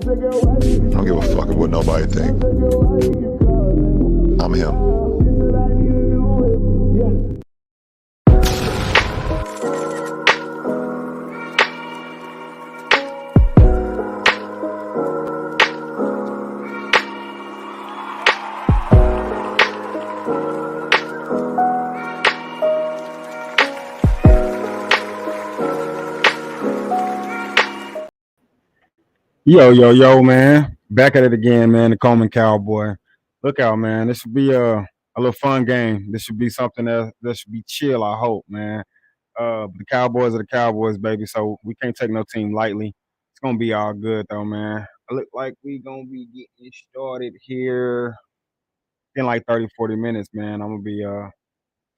I don't give a fuck what nobody think. I'm him. Yo, man. Back at it again, man. The Coleman Cowboy. Look out, man. This should be a little fun game. This should be something that should be chill, I hope, man. But the Cowboys are the Cowboys, baby, so we can't take no team lightly. It's gonna be all good though, man. It look like we gonna be getting started here in like 30, 40 minutes, man. I'm gonna be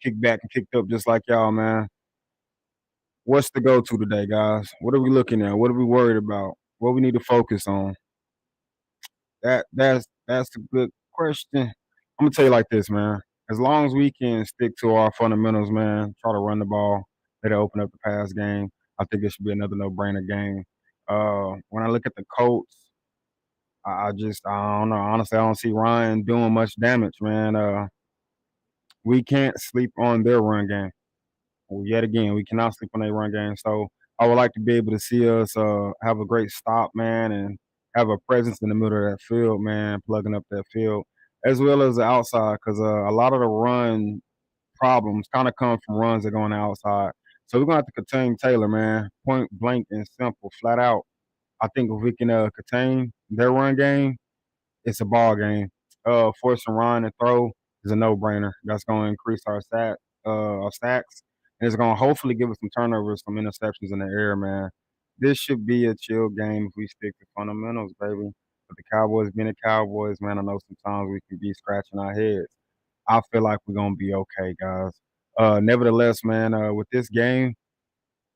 kicked back and kicked up just like y'all, man. What's the go-to today, guys? What are we looking at? What are we worried about? What we need to focus on? That's a good question. I'm gonna tell you like this, man. As long as we can stick to our fundamentals, man, try to run the ball, let it open up the pass game, I think it should be another no-brainer game. When I look at the Colts, I don't know. Honestly, I don't see Ryan doing much damage, man. We can't sleep on their run game. Well, yet again, we cannot sleep on their run game. So I would like to be able to see us have a great stop, man, and have a presence in the middle of that field, man, plugging up that field, as well as the outside, because a lot of the run problems kind of come from runs that go on the outside. So we're gonna have to contain Taylor, man, point blank and simple, flat out. I think if we can contain their run game, it's a ball game. Forcing Ryan to throw is a no-brainer. That's going to increase our sacks, and it's going to hopefully give us some turnovers, some interceptions in the air, man. This should be a chill game if we stick to fundamentals, baby. But the Cowboys being the Cowboys, man, I know sometimes we can be scratching our heads. I feel like we're gonna be okay, guys. Nevertheless, man, with this game,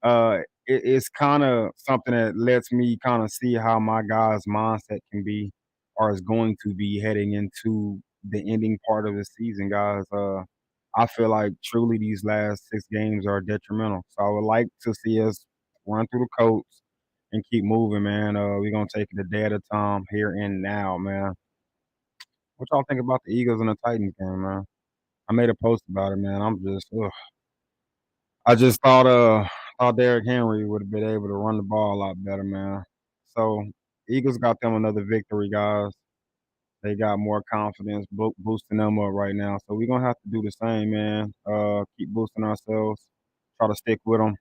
uh, it's kind of something that lets me kind of see how my guys' mindset can be or is going to be heading into the ending part of the season, guys. I feel like truly these last 6 games are detrimental. So I would like to see us run through the coats and keep moving, man. We're gonna take it a day at a time here and now, man. What y'all think about the Eagles and the Titans game, man? I made a post about it, man. I just thought Derrick Henry would have been able to run the ball a lot better, man. So Eagles got them another victory, guys. They got more confidence, boosting them up right now. So we're gonna have to do the same, man. Keep boosting ourselves. Try to stick with them.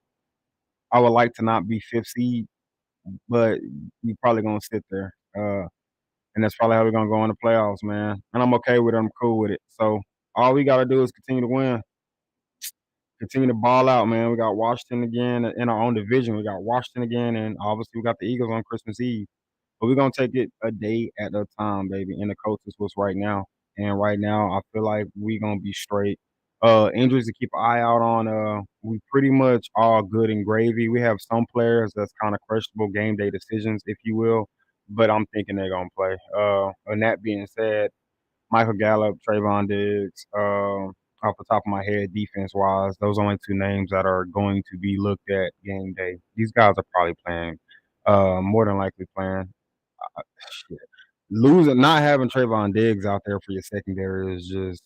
I would like to not be fifth seed, but we probably gonna sit there. And that's probably how we're gonna go in the playoffs, man. And I'm okay with it. I'm cool with it. So all we gotta do is continue to win. Continue to ball out, man. We got Washington again in our own division. We got Washington again, and obviously we got the Eagles on Christmas Eve. But we're gonna take it a day at a time, baby. And the coach is what's right now. And right now, I feel like we gonna be straight. Injuries to keep an eye out on. We pretty much all good and gravy. We have some players that's kind of questionable game day decisions, if you will. But I'm thinking they're gonna play. And that being said, Michael Gallup, Trayvon Diggs. Off the top of my head, defense wise, those are only 2 names that are going to be looked at game day. These guys are probably playing, more than likely playing. Shit. Losing, not having Trayvon Diggs out there for your secondary is just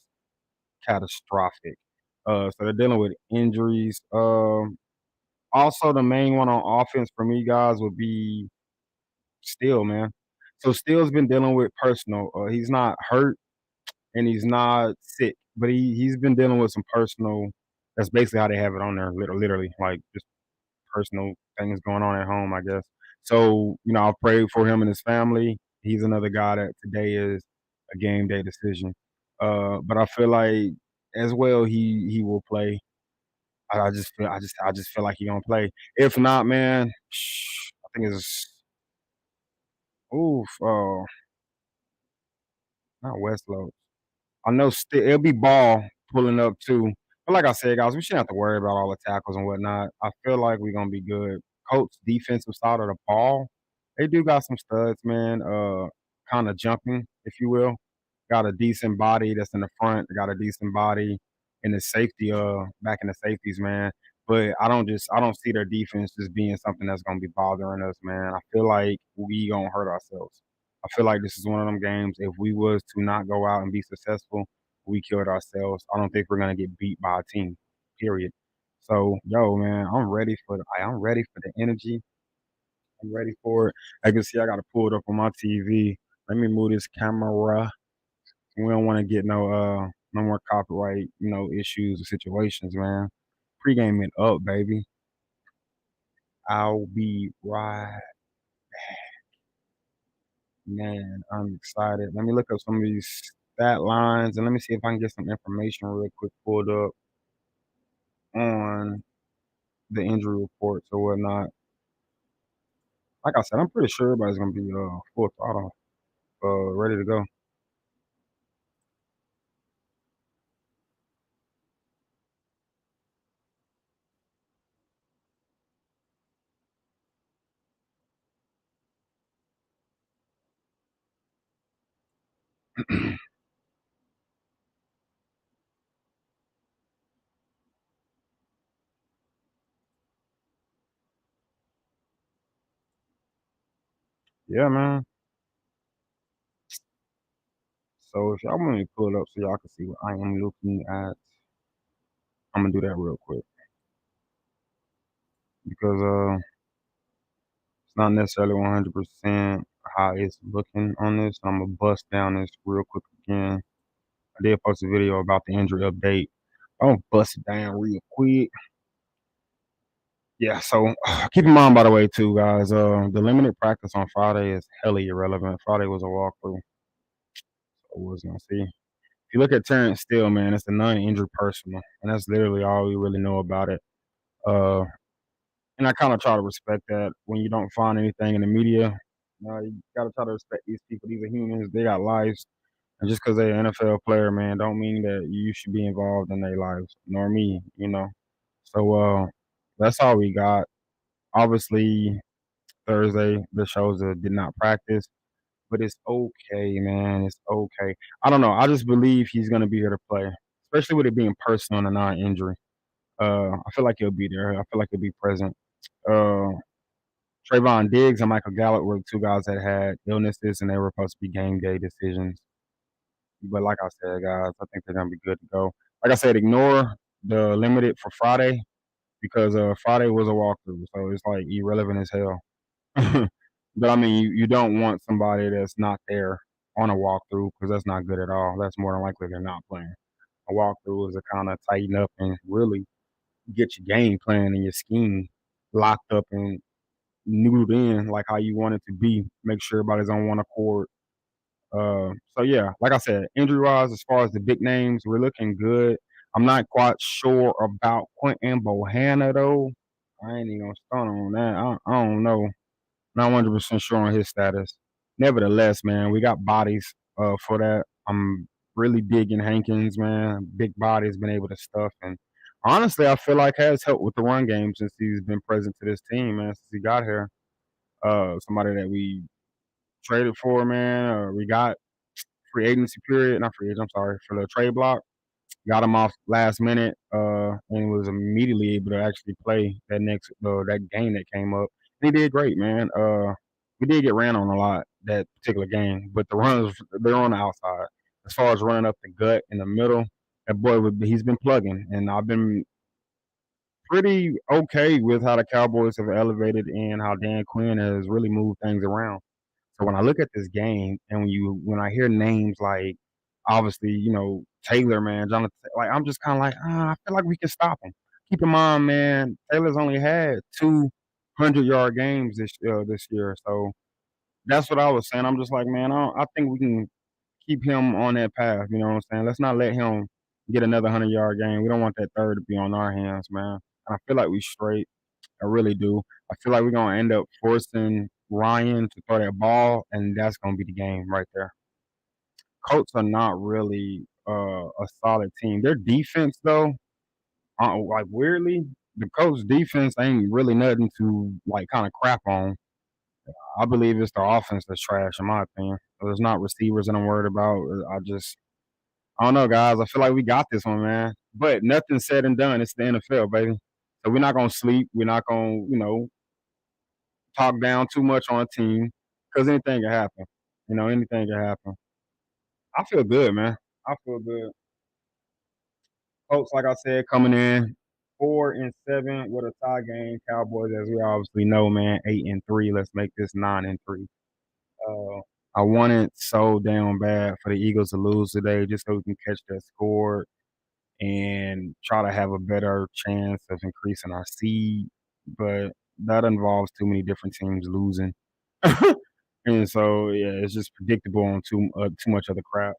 catastrophic. So they're dealing with injuries. Also, the main one on offense for me, guys, would be Steele, man. So Steele's been dealing with personal. He's not hurt and he's not sick, but he's been dealing with some personal. That's basically how they have it on there, literally, like just personal things going on at home, I guess. So I prayed for him and his family. He's another guy that today is a game day decision. But I feel like as well he will play. I just feel like he gonna play. If not, man, I think it's oof. Not Westlow. I know it'll be Ball pulling up too. But like I said, guys, we shouldn't have to worry about all the tackles and whatnot. I feel like we're gonna be good. Colts defensive side of the ball, they do got some studs, man. Kind of jumping, if you will. Got a decent body that's in the front. Got a decent body in the safety. Back in the safeties, man. but I don't see their defense just being something that's gonna be bothering us, man. I feel like we gonna hurt ourselves. I feel like this is one of them games. If we was to not go out and be successful, we killed ourselves. I don't think we're gonna get beat by a team. Period. So, yo, man, I'm ready for the energy. I'm ready for it. I can see I got to pull it up on my TV. Let me move this camera. We don't want to get no more copyright, issues or situations, man. Pregame it up, baby. I'll be right, man. I'm excited. Let me look up some of these stat lines and let me see if I can get some information real quick pulled up on the injury reports or whatnot. Like I said, I'm pretty sure everybody's gonna be full throttle, ready to go. Yeah, man. So if y'all want me to pull it up so y'all can see what I am looking at, I'm gonna do that real quick because it's not necessarily 100% how it's looking on this. I'm gonna bust down this real quick again. I did post a video about the injury update. I'm gonna bust it down real quick. Yeah, so keep in mind, by the way, too, guys, the limited practice on Friday is hella irrelevant. Friday was a walkthrough, so we're gonna see. If you look at Terrence Steele, man, it's a non-injured personal, and that's literally all we really know about it. Uh, and I kind of try to respect that when you don't find anything in the media. You gotta try to respect these people. These are humans. They got lives. And just because they're an NFL player, man, don't mean that you should be involved in their lives, nor me. So that's all we got. Obviously, Thursday, the shows that did not practice, but it's okay, man. It's okay. I don't know. I just believe he's gonna be here to play, especially with it being personal and not injury. I feel like he'll be there. I feel like he'll be present. Uh, Trayvon Diggs and Michael Gallup were the two guys that had illnesses, and they were supposed to be game day decisions. But like I said, guys, I think they're gonna be good to go. Like I said, ignore the limited for Friday because Friday was a walkthrough, so it's like irrelevant as hell. But I mean, you don't want somebody that's not there on a walkthrough because that's not good at all. That's more than likely they're not playing. A walkthrough is to kind of tighten up and really get your game plan and your scheme locked up and noodled in like how you want it to be. Make sure everybody's on one accord. So yeah, like I said, injury wise, as far as the big names, we're looking good. I'm not quite sure about Quentin Bohanna though. I ain't even gonna start on that. I don't know. Not 100% sure on his status. Nevertheless, man, we got bodies for that. I'm really digging Hankins, man. Big body's been able to stuff, and honestly, I feel like has helped with the run game since he's been present to this team, man. Since he got here, somebody that we traded for, man. We got free agency period, not free agent. I'm sorry for the trade block. Got him off last minute, and was immediately able to actually play that game that came up. And he did great, man. We did get ran on a lot that particular game, but the runs they're on the outside. As far as running up the gut in the middle, that boy he's been plugging, and I've been pretty okay with how the Cowboys have elevated and how Dan Quinn has really moved things around. So when I look at this game and when I hear names like obviously, Taylor, man, Jonathan, like I'm just kind of like, I feel like we can stop him. Keep in mind, man, Taylor's only had 200-yard games this year, so that's what I was saying. I'm just like, man, I think we can keep him on that path. You know what I'm saying? Let's not let him get another 100-yard game. We don't want that third to be on our hands, man. And I feel like we straight. I really do. I feel like we're gonna end up forcing Ryan to throw that ball, and that's gonna be the game right there. Colts are not really a solid team. Their defense, though, like weirdly, the Colts defense ain't really nothing to like kind of crap on. I believe it's the offense that's trash, in my opinion. There's not receivers that I'm worried about. I don't know, guys. I feel like we got this one, man. But nothing said and done. It's the NFL, baby. So we're not gonna sleep. We're not gonna, talk down too much on a team because anything can happen. Anything can happen. I feel good, man. I feel good. Colts, like I said, coming in 4-7 with a tie game. Cowboys, as we obviously know, man, 8-3. Let's make this 9-3. Uh, I want it so damn bad for the Eagles to lose today, just so we can catch that score and try to have a better chance of increasing our seed. But that involves too many different teams losing, and so yeah, it's just predictable on too much other crap.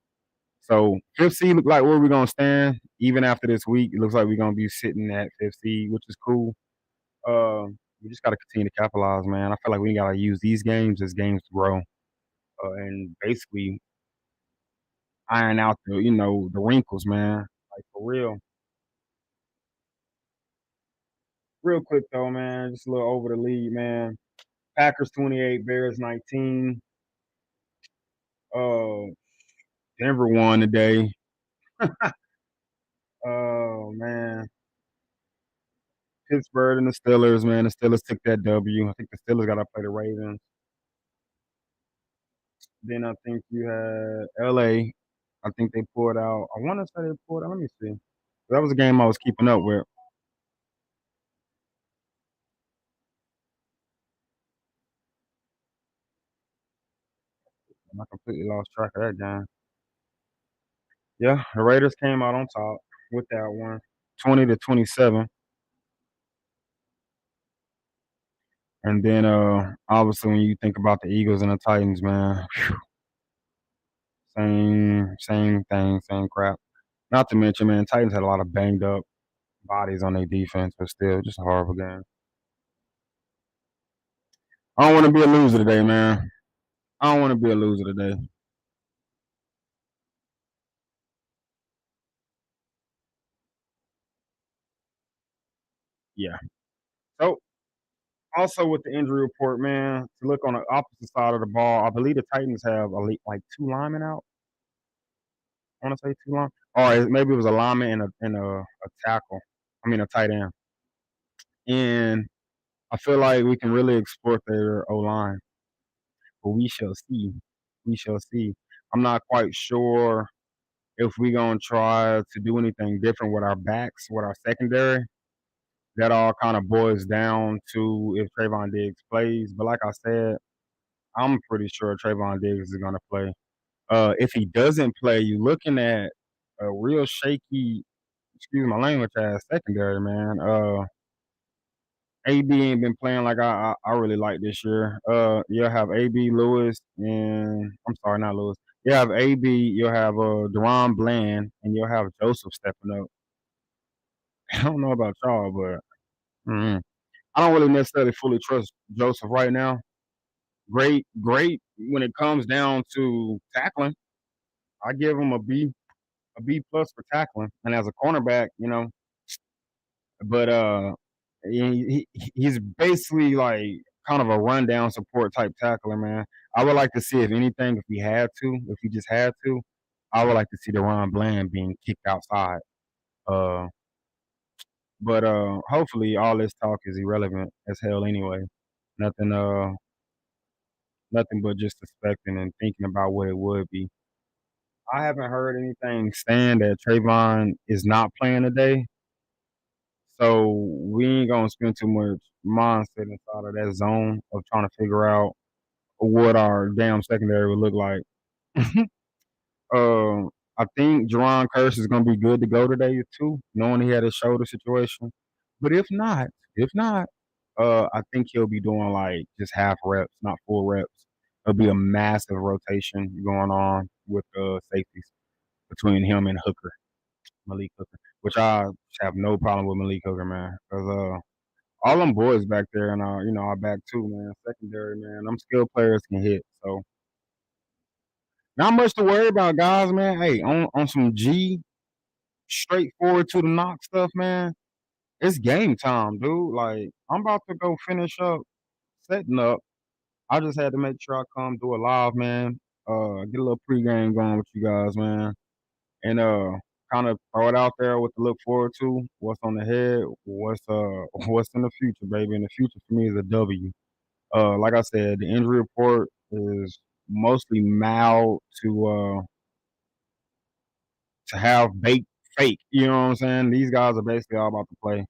So fifth seed look like where we're gonna stand. Even after this week, it looks like we're gonna be sitting at fifth seed, which is cool. Uh, we just gotta continue to capitalize, man. I feel like we gotta use these games as games to grow, and basically iron out the wrinkles, man. Like for real. Real quick though, man, just a little over the lead, man. Packers 28, Bears 19. Uh, Denver won today. Oh man, Pittsburgh and the Steelers, man. The Steelers took that W. I think the Steelers got to play the Ravens. Then I think you had LA. I think they pulled out. I want to say they pulled out. Let me see. That was a game I was keeping up with. I completely lost track of that game. Yeah, the Raiders came out on top with that one, 20-27. And then obviously when you think about the Eagles and the Titans, man, same thing, same crap. Not to mention, man, Titans had a lot of banged up bodies on their defense, but still just a horrible game. I don't want to be a loser today, man. I don't want to be a loser today. Yeah. So also with the injury report, man, to look on the opposite side of the ball, I believe the Titans have like two linemen out. I want to say two linemen, or maybe it was a lineman and a tackle. I mean a tight end. And I feel like we can really exploit their O line, but we shall see. We shall see. I'm not quite sure if we're gonna try to do anything different with our backs, with our secondary. That all kind of boils down to if Trayvon Diggs plays. But like I said, I'm pretty sure Trayvon Diggs is gonna play. If he doesn't play, you're looking at a real shaky, excuse my language, ass secondary, man. AB ain't been playing like I really like this year. You'll have AB Lewis and I'm sorry, not Lewis. You have AB, you'll have Deron Bland, and you'll have Joseph stepping up. I don't know about y'all, but I don't really necessarily fully trust Joseph right now. Great when it comes down to tackling. I give him a B plus for tackling, and as a cornerback, but he's basically like kind of a rundown support type tackler, man. I would like to see if anything, if he just had to, I would like to see Deron Bland being kicked outside. Uh, but hopefully all this talk is irrelevant as hell anyway. Nothing nothing but just suspecting and thinking about what it would be. I haven't heard anything saying that Trayvon is not playing today, so we ain't gonna spend too much mindset inside of that zone of trying to figure out what our damn secondary would look like. uh, I think Jerron Curse is gonna be good to go today too, knowing he had a shoulder situation. But if not, I think he'll be doing like just half reps, not full reps. There'll be a massive rotation going on with safeties between him and Malik Hooker, which I have no problem with Malik Hooker, man, because all them boys back there and our back too, man. Secondary, man. Them skilled players can hit, so not much to worry about, guys, man. Hey, on some straightforward to the knock stuff, man. It's game time, dude. Like I'm about to go finish up setting up. I just had to make sure I come do a live, man. Get a little pregame going with you guys, man. And kind of throw it out there what to look forward to, what's on the head, what's in the future, baby. And the future for me is a W. Like I said, the injury report is mostly mild to have bait fake. You know what I'm saying? These guys are basically all about to play.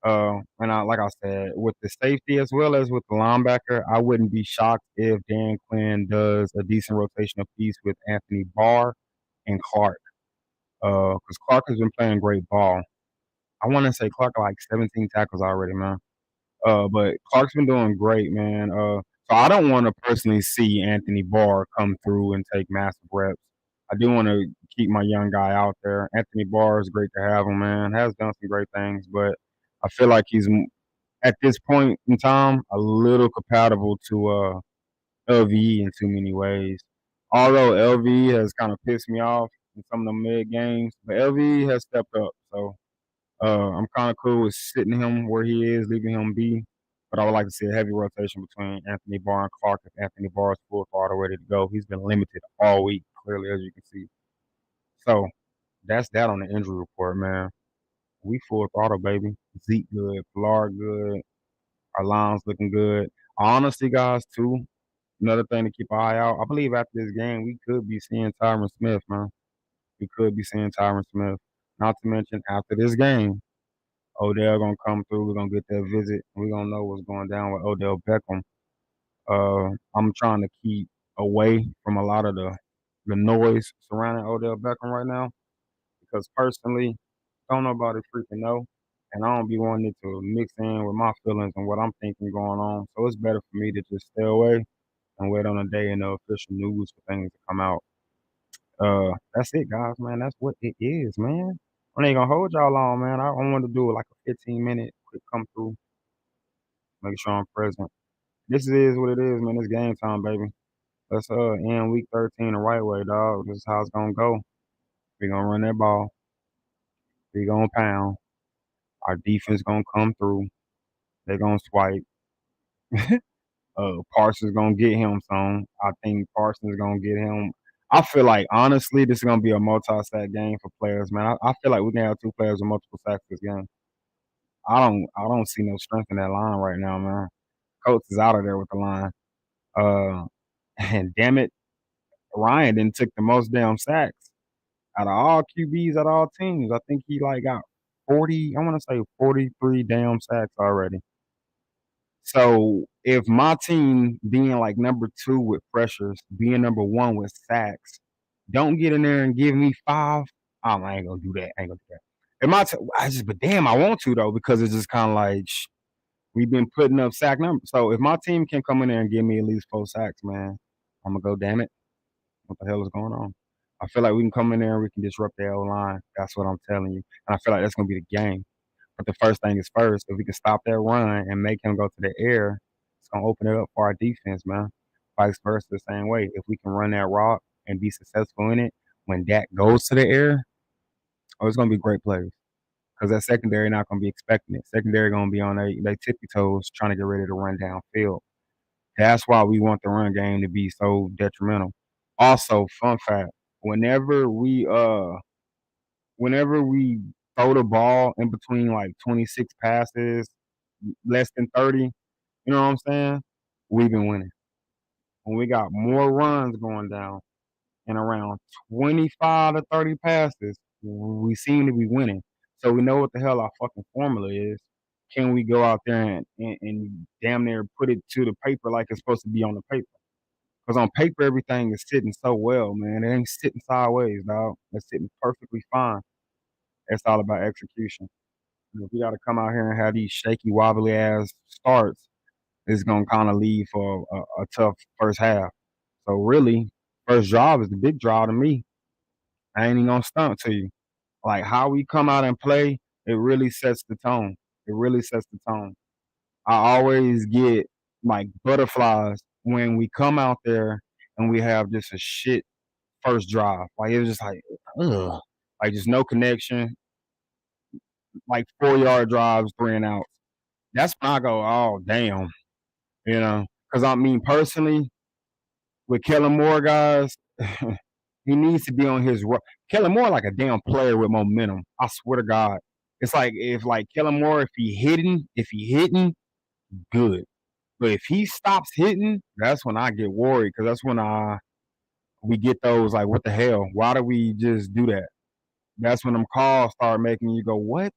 And like I said, with the safety as well as with the linebacker, I wouldn't be shocked if Dan Quinn does a decent rotational piece with Anthony Barr and Clark. Because Clark has been playing great ball. I want to say Clark got like 17 tackles already, man. But Clark's been doing great, man. So I don't want to personally see Anthony Barr come through and take massive reps. I do want to keep my young guy out there. Anthony Barr is great to have him, man. Has done some great things, but I feel like he's at this point in time a little compatible to LVE in too many ways. Although LVE has kind of pissed me off in some of the mid games, but LVE has stepped up. So I'm kind of cool with sitting him where he is, leaving him be. But I would like to see a heavy rotation between Anthony Barr and Clark if Anthony Barr is full throttle ready to go. He's been limited all week, clearly, as you can see. So that's that on the injury report, man. We full throttle, baby. Zeke good, Pilar good, our line's looking good. Honestly, guys, too, another thing to keep an eye out. I believe after this game, we could be seeing Tyron Smith, man. We could be seeing Tyron Smith. Not to mention, after this game, Odell gonna come through. We're gonna get that visit. We're gonna know what's going down with Odell Beckham. I'm trying to keep away from a lot of the noise surrounding Odell Beckham right now because personally, don't nobody freaking know, and I don't be wanting it to mix in with my feelings and what I'm thinking going on. So it's better for me to just stay away and wait on a day in the official news for things to come out. That's it, guys, man. That's what it is, man. I ain't gonna hold y'all long, man. I want to do like a 15-minute quick come through, make sure I'm present. This is what it is, man. It's game time, baby. Let's end week 13 the right way, dog. This is how it's gonna go. We gonna run that ball. We gonna pound. Our defense gonna come through. They gonna swipe. Parsons gonna get him some. I think Parsons gonna get him. I feel like honestly, this is gonna be a multi-sack game for players, man. I feel like we can have two players with multiple sacks this game. I don't see no strength in that line right now, man. Colts is out of there with the line. Uh, and damn it, Ryan didn't took the most damn sacks out of all QBs at all teams. I think he like got 40. I want to say 43 damn sacks already. So if my team being like number two with pressures, being number one with sacks, don't get in there and give me five. I ain't gonna do that. I ain't gonna do that. It might. But damn, I want to though because it's just kind of like we've been putting up sack numbers. So if my team can come in there and give me at least 4 sacks, man, I'm gonna go. Damn it, what the hell is going on? I feel like we can come in there and we can disrupt the O line. That's what I'm telling you, and I feel like that's gonna be the game. But the first thing is first. If we can stop that run and make him go to the air, it's gonna open it up for our defense, man. Vice versa, the same way. If we can run that rock and be successful in it, when Dak goes to the air, oh, it's gonna be great plays. Because that secondary not gonna be expecting it. Secondary gonna be on their tippy toes trying to get ready to run downfield. That's why we want the run game to be so detrimental. Also, fun fact: whenever we whenever we throw the ball in between like 26 passes, less than 30, you know what I'm saying? We've been winning. When we got more runs going down and around 25 to 30 passes, we seem to be winning. So we know what the hell our fucking formula is. Can we go out there and damn near put it to the paper like it's supposed to be on the paper? Because on paper, everything is sitting so well, man. It ain't sitting sideways, dog. It's sitting perfectly fine. It's all about execution. If we got to come out here and have these shaky, wobbly ass starts, it's gonna kind of lead for a tough first half. So really, first drive is the big draw to me. I ain't even gonna stunt to you. Like how we come out and play, it really sets the tone. It really sets the tone. I always get like butterflies when we come out there and we have just a shit first drive. Like it was just like, ugh, like just no connection. Like 4 yard drives, 3 and outs. That's when I go, oh damn, you know. Because I mean, personally, with Kellen Moore, guys, he needs to be on his. Kellen Moore like a damn player with momentum. I swear to God. It's like if like Kellen Moore, if he hitting, good. But if he stops hitting, that's when I get worried because that's when we get those like, what the hell? Why do we just do that? That's when them calls start making you go, what?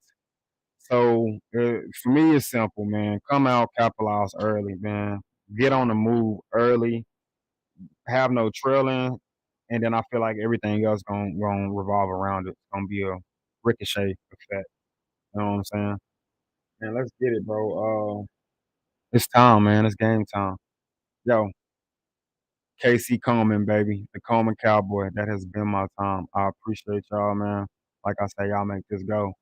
So for me, it's simple, man. Come out, capitalize early, man. Get on the move early. Have no trailing, and then I feel like everything else gonna revolve around it. It's gonna be a ricochet effect. You know what I'm saying? Man, let's get it, bro. It's time, man. It's game time. Yo, KC Coleman, baby. The Coleman Cowboy. That has been my time. I appreciate y'all, man. Like I say, y'all make this go.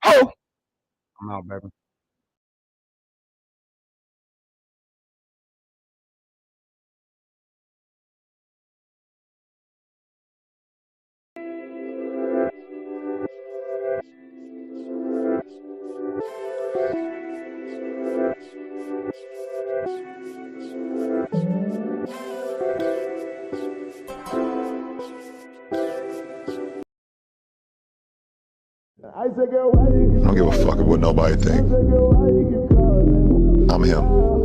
Ho! I'm out, baby. I don't give a fuck what nobody think. I'm him.